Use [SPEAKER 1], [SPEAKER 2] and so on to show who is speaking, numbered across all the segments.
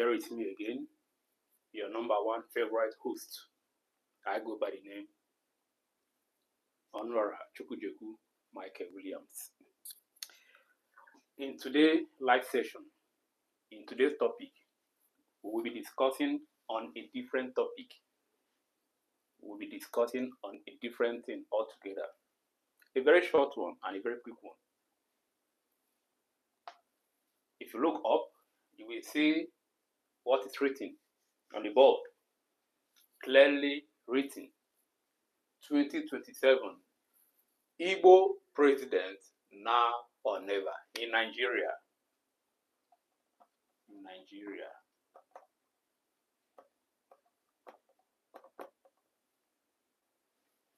[SPEAKER 1] Here is me again, your number one favorite host. I go by the name Honora Chukwujeku Michael Williams. In today's live session, in today's topic, we will be discussing on a different topic. We'll be discussing on a different thing altogether. A very short one and a very quick one. If you look up, you will see what is written on the board. Clearly written, 2027, Igbo president now or never in Nigeria. In Nigeria.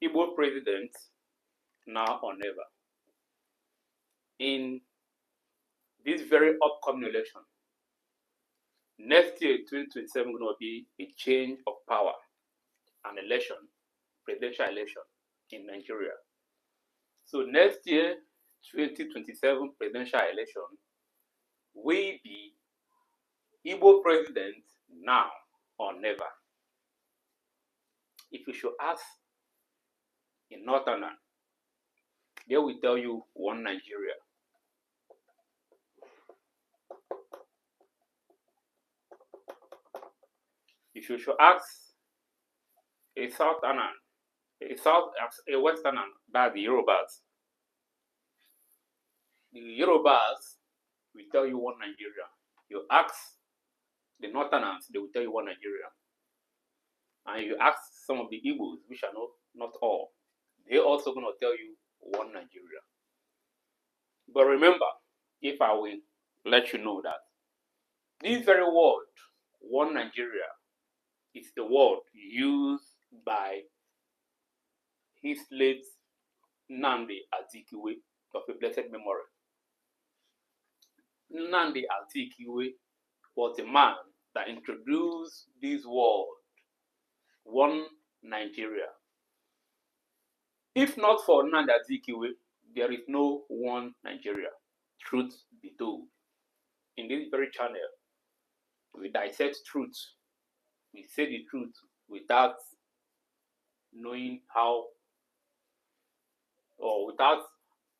[SPEAKER 1] Igbo president now or never. In this very upcoming election, next year, 2027, going to be a change of power, an election, presidential election in Nigeria. So next year, 2027 presidential election will be Igbo president now or never. If you should ask in Northern, they will tell you one Nigeria. If you should ask a Southerner, a Westerner, that's the Yorubas. The Yorubas will tell you one Nigeria. You ask the Northerners, they will tell you one Nigeria. And you ask some of the Igbos, which are not all, they're also going to tell you one Nigeria. But remember, if I will let you know that this very word, one Nigeria, is the word used by his late Nnamdi Azikiwe of a blessed memory. Nnamdi Azikiwe was a man that introduced this word, one Nigeria. If not for Nnamdi Azikiwe, there is no one Nigeria. Truth be told. In this very channel, we dissect truth. We say the truth without knowing how, or without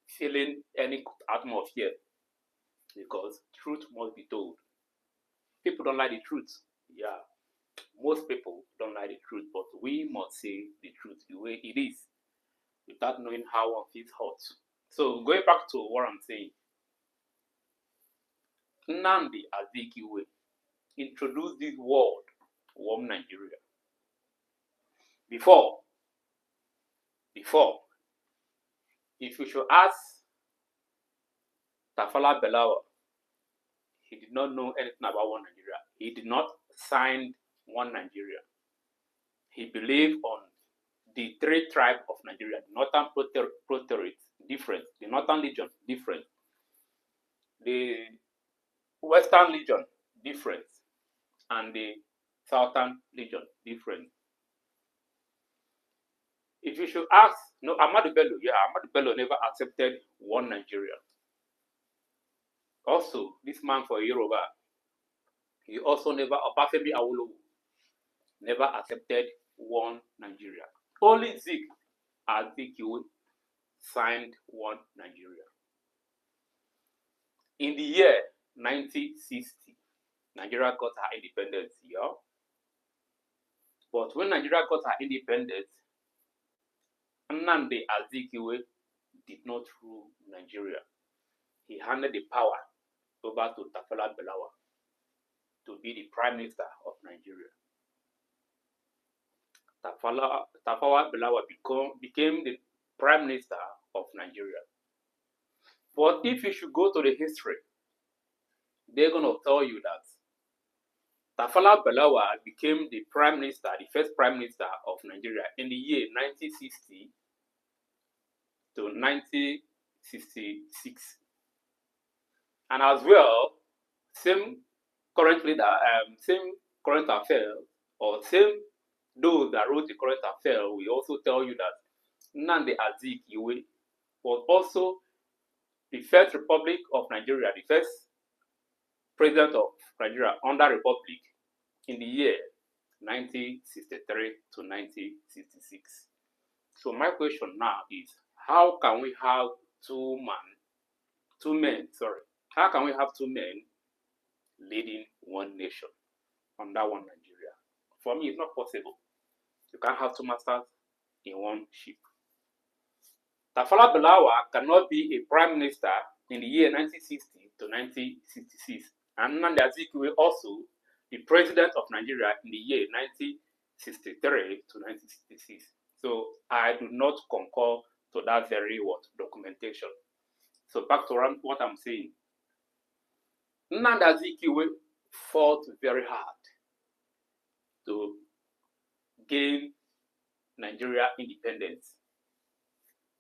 [SPEAKER 1] feeling any atmosphere, because truth must be told. People don't like the truth. Yeah, most people don't like the truth, but we must say the truth the way it is, without knowing how one feels hot. So going back to what I'm saying, Nnamdi Azikiwe introduced this word, one Nigeria. Before, if you should ask Tafawa Balewa, he did not know anything about one Nigeria. He did not sign one Nigeria. He believed on the three tribes of Nigeria: the Northern Protectorate, different; the Northern Legion, different; the Western Legion, different; and the Southern Legion, different. If you should ask, no, Ahmadu Bello never accepted one Nigeria. Also, this man for Yoruba, he also never, Obafemi Awolowo, never accepted one Nigeria. Only Zik Azikiwe signed one Nigeria. In the year 1960, Nigeria got her independence, yeah. But when Nigeria got her independence, Nnamdi Azikiwe did not rule Nigeria. He handed the power over to Tafawa Balewa to be the Prime Minister of Nigeria. Tafawa Balewa became the Prime Minister of Nigeria. But if you should go to the history, they're going to tell you that Tafawa Balewa became the Prime Minister, the first Prime Minister of Nigeria in the year 1960 to 1966. And as well, same current affair, or same those that wrote the current affair will also tell you that Nnamdi Azikiwe was also the first Republic of Nigeria, the first president of Nigeria under Republic in the year 1963 to 1966. So my question now is, how can we have how can we have two men leading one nation under one Nigeria? For me, it's not possible. You can't have two masters in one ship. Tafawa Balewa cannot be a prime minister in the year 1960 to 1966, and Nnamdi Azikiwe also the president of Nigeria in the year 1963 to 1966. So I do not concur to that very documentation. So back to what I'm saying. Nnamdi Azikiwe fought very hard to gain Nigeria independence.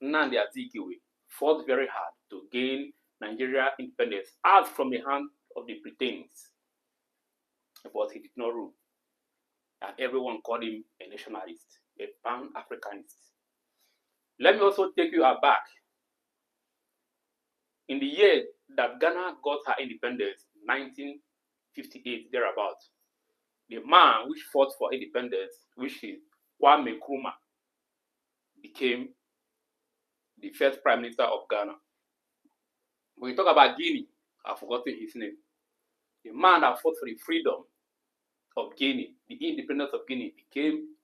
[SPEAKER 1] Nnamdi Azikiwe fought very hard to gain Nigeria independence as from the hand of the Britons. But he did not rule. And everyone called him a nationalist, a pan-Africanist. Let me also take you back. In the year that Ghana got her independence, 1958, thereabout, the man which fought for independence, which is Kwame Nkrumah, became the first prime minister of Ghana. When we talk about Guinea, I've forgotten his name. The man that fought for the freedom of Guinea, the independence of Guinea, became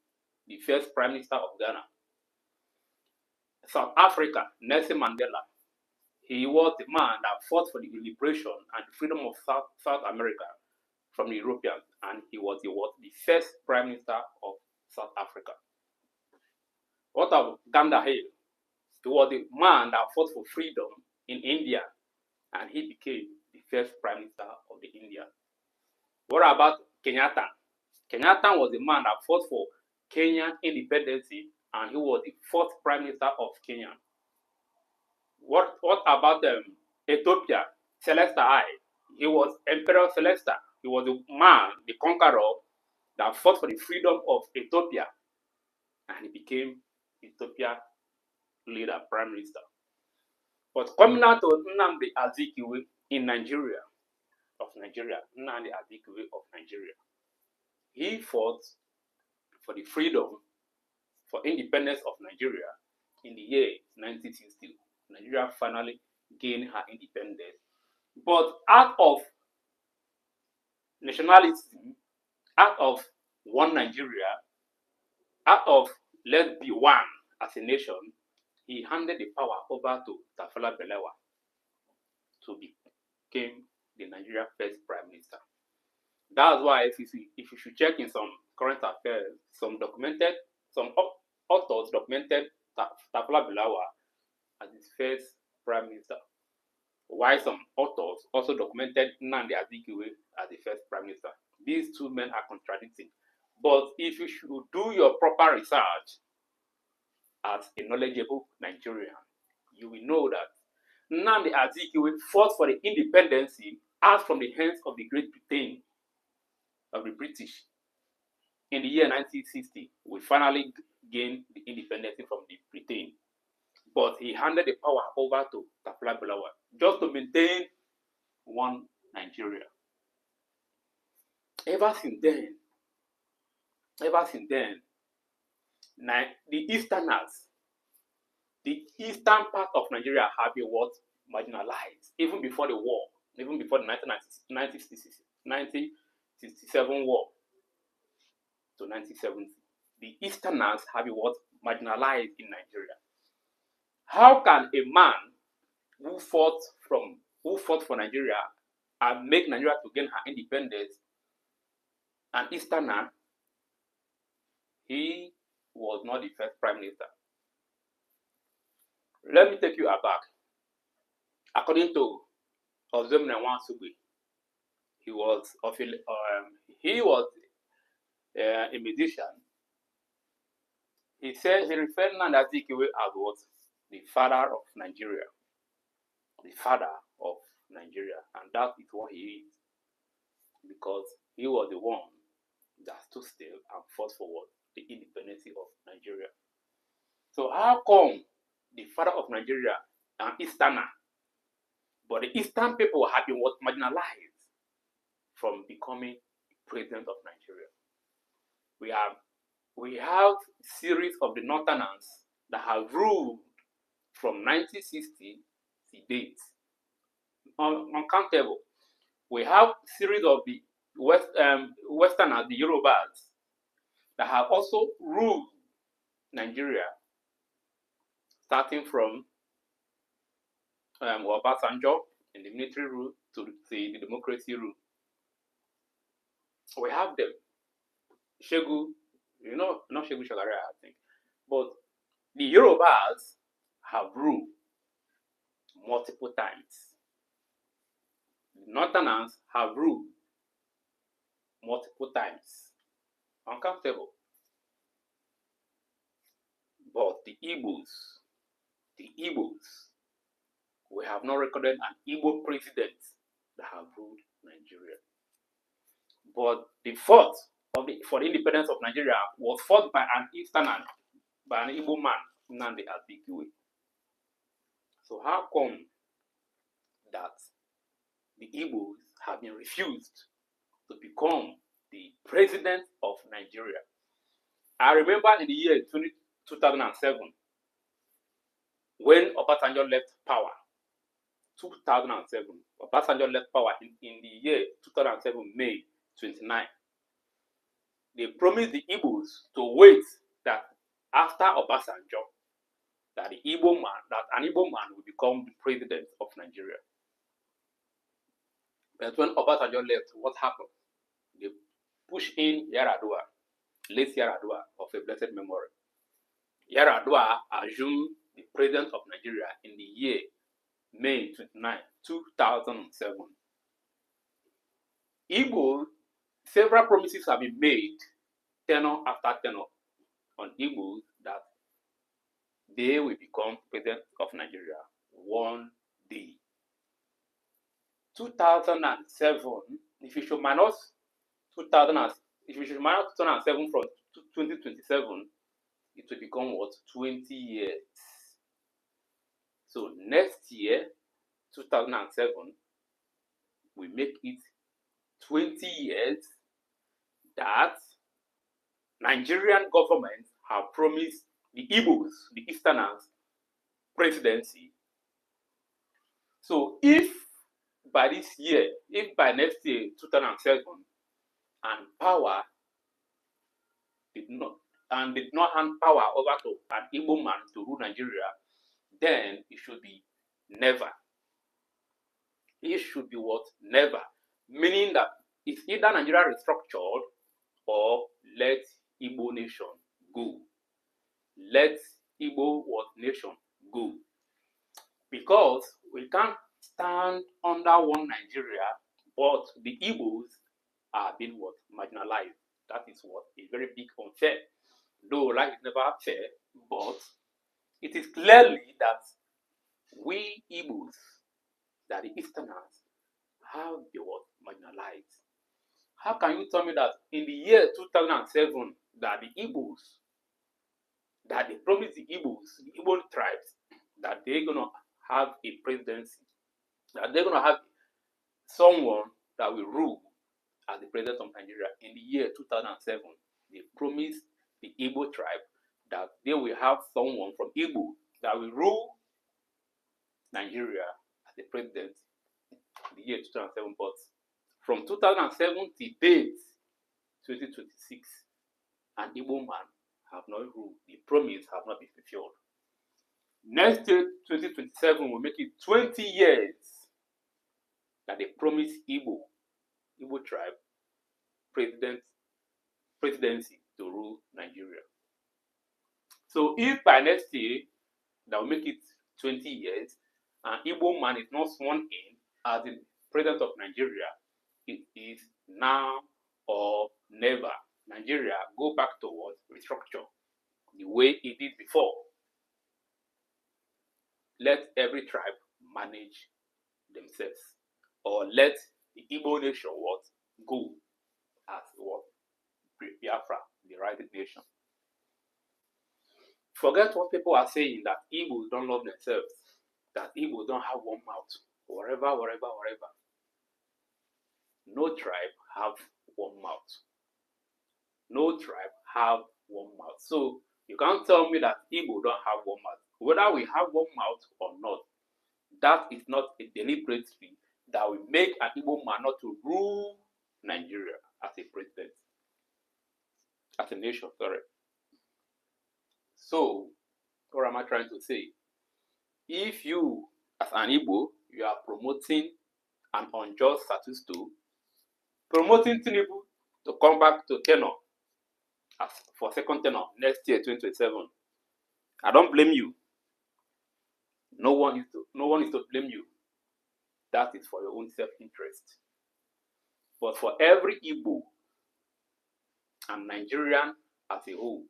[SPEAKER 1] the first prime minister of Ghana. South Africa, Nelson Mandela, he was the man that fought for the liberation and the freedom of South America from the Europeans, and he was the first prime minister of South Africa. What of Gandhi Hill? He was the man that fought for freedom in India, and he became the first prime minister of the India. What about Kenyatta? Kenyatta was the man that fought for Kenyan independence, and he was the fourth prime minister of Kenya. What about Ethiopia? Celeste I. He was Emperor Celeste. He was the man, the conqueror, that fought for the freedom of Ethiopia, and he became Ethiopia leader, prime minister. But coming out to Nnamdi Azikiwe in Nigeria, Nnamdi Azikiwe of Nigeria, he fought for the freedom, for independence of Nigeria in the year 1960. Nigeria finally gained her independence. But out of nationalism, out of one Nigeria, out of let's be one as a nation, he handed the power over to Tafawa Balewa to become the Nigeria first prime minister. That's why if you should check in some current affairs, some authors documented Tafawa Balewa as his first prime minister, while some authors also documented Nnamdi Azikiwe as the first prime minister. These two men are contradicting. But if you should do your proper research as a knowledgeable Nigerian, you will know that Nnamdi Azikiwe fought for the independence as from the hands of the Great Britain, of the British. In the year 1960, we finally gained the independence from the Britain. But he handed the power over to Tafawa Balewa just to maintain one Nigeria. Ever since then, the Easterners, the eastern part of Nigeria have been marginalized even before the war, even before the 1967 war to 1970. The Easterners have been marginalized in Nigeria. How can a man who fought for Nigeria and make Nigeria to gain her independence, an Easterner, he was not the first prime minister? Let me take you back. According to Ozemne Nwansugbe, he was a musician. He referred Nnamdi Azikiwe as what? The father of Nigeria. The father of Nigeria. And that is what he is. Because he was the one that stood still and fought for what? The independence of Nigeria. So how come the father of Nigeria, an Easterner, but the Eastern people have been marginalized? from becoming president of Nigeria. We have series of the Northerners that have ruled from 1960 to date, uncountable. We have series of the Westerners, the Yorubas, that have also ruled Nigeria, starting from Obasanjo in the military rule to the democracy rule. We have them. Shegu, not Shegu Shagari, I think, but the Yorubas have ruled multiple times. The Northerners have ruled multiple times. Uncountable. But the Igbos, we have not recorded an Igbo president that have ruled Nigeria. But the fight for the independence of Nigeria was fought by an Easterner, by an Igbo man, Nnamdi Azikiwe. So how come that the Igbos have been refused to become the president of Nigeria? I remember in the year 2007, when Obasanjo left power, 2007, Obasanjo left power in the year 2007, May 29. They promised the Igbos to wait that after Obasanjo, that an Igbo man will become the president of Nigeria. But when Obasanjo left, what happened? They pushed in Yaradua, late Yaradua of a blessed memory. Yaradua assumed the president of Nigeria in the year May 29, 2007. Igbo, several promises have been made, tenor after tenor, on Igbos that they will become president of Nigeria one day. 2007, if you should minus 2007 from 2027, it will become what? 20 years. So next year, 2007, we make it 20 years that Nigerian government have promised the Igbos, the Easterners, presidency. So if by next year, 2007, and power did not hand power over to an Igbo man to rule Nigeria, then it should be never. It should be what? Never. Meaning that it's either Nigeria restructured or let Igbo nation go. Let Igbo nation go. Because we can't stand under one Nigeria, but the Igbos are being marginalized. That is a very big unfair. Though life is never fair, but it is clearly that we Igbos, that the Easterners, have been marginalized. How can you tell me that in the year 2007 that the Igbos, that they promised the Igbos, the Igbo tribes, that they're gonna have a presidency, that they're gonna have someone that will rule as the president of Nigeria in the year 2007? They promised the Igbo tribe that they will have someone from Igbo that will rule Nigeria as the president in the year 2007. But from 2007 to date, 2026, an Igbo man have not ruled. The promise have not been fulfilled. Next year, 2027, will make it 20 years that they promised Igbo tribe presidency to rule Nigeria. So if by next year that will make it 20 years, and Igbo man is not sworn in as the president of Nigeria, it is now or never. Nigeria go back towards restructure the way it did before. Let every tribe manage themselves, or let the Igbo nation go as Biafra, the rising nation. Forget what people are saying, that Igbos don't love themselves, that Igbos don't have one mouth, whatever. No tribe have one mouth. No tribe have one mouth. So you can't tell me that Igbo don't have one mouth. Whether we have one mouth or not, that is not a deliberate thing that will make an Igbo man not to rule Nigeria as a president, as a nation, sorry. So, what am I trying to say? If you, as an Igbo, you are promoting an unjust status quo, promoting Tinubu to come back to tenure as for second tenure next year, 2027, I don't blame you. No one is to blame you. That is for your own self-interest. But for every Igbo and Nigerian as a whole,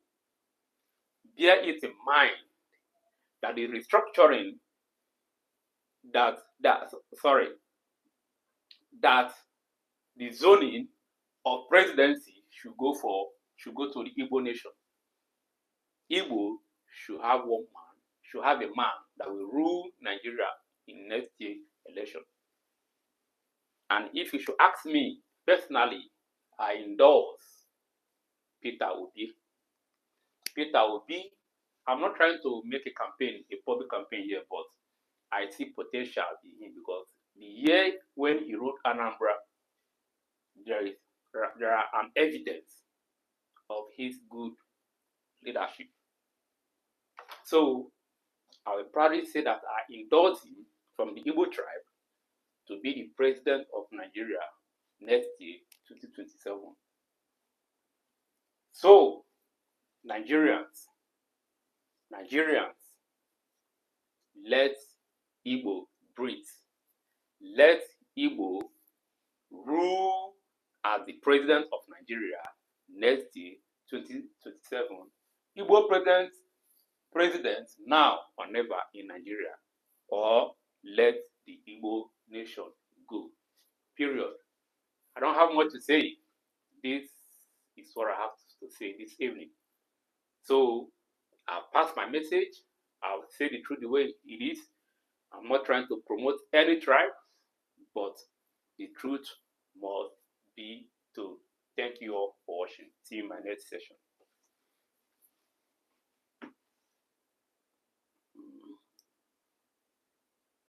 [SPEAKER 1] bear it in mind that the restructuring that the zoning of presidency should go to the Igbo nation. Igbo should have a man that will rule Nigeria in next year election. And if you should ask me personally, I endorse Peter Obi. Peter Obi, I'm not trying to make a public campaign here, but I see potential in him because the year when he wrote Anambra, there are an evidence of his good leadership. So I will proudly say that I endorse him from the Igbo tribe to be the president of Nigeria next year, 2027. So, Nigerians, let Igbo breathe. Let Igbo rule as the president of Nigeria next year, 2027. Igbo president now or never in Nigeria, or let the Igbo nation go. Period. I don't have much to say. This is what I have to say this evening. So I'll pass my message. I'll say the truth the way it is. I'm not trying to promote any tribe, but the truth must be told. Thank you all for watching. See you in my next session.